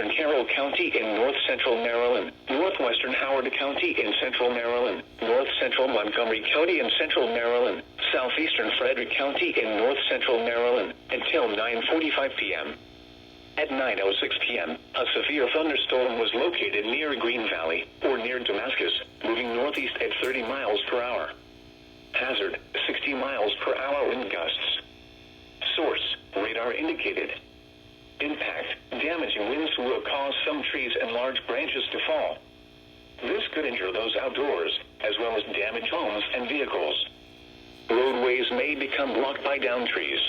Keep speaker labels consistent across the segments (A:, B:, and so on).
A: southwestern Carroll County in north-central Maryland, northwestern Howard County in central Maryland, north-central Montgomery County in central Maryland, southeastern Frederick County in north-central Maryland, until 9:45 p.m. At 9:06 p.m., a severe thunderstorm was located near Green Valley, or near Damascus, moving northeast at 30 miles per hour. Hazard, 60 miles per hour wind gusts. Source, radar indicated. Impact, damaging winds will cause some trees and large branches to fall. This could injure those outdoors, as well as damage homes and vehicles. Roadways may become blocked by downed trees.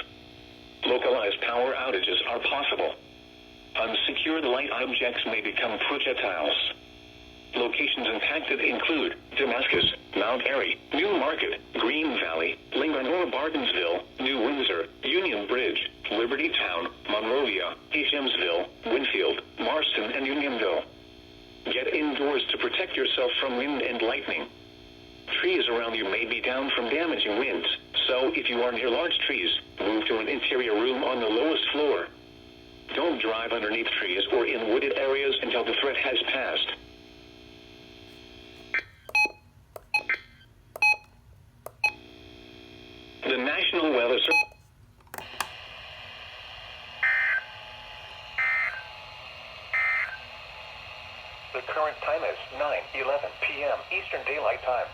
A: Localized power outages are possible. Unsecured light objects may become projectiles. Locations impacted include Damascus, Mount Airy, New Market, Green Valley, Linganore-Bartonsville, New Windsor, Union Bridge, Liberty Town, Monrovia, Hichamsville, Winfield, Marston, and Unionville. Get indoors to protect yourself from wind and lightning. Trees around you may be down from damaging winds, so if you are near large trees, move to an interior room on the lowest floor. Don't drive underneath trees or in wooded areas until the threat has passed. The National Weather Service. The current time is 9:11 p.m. Eastern Daylight Time.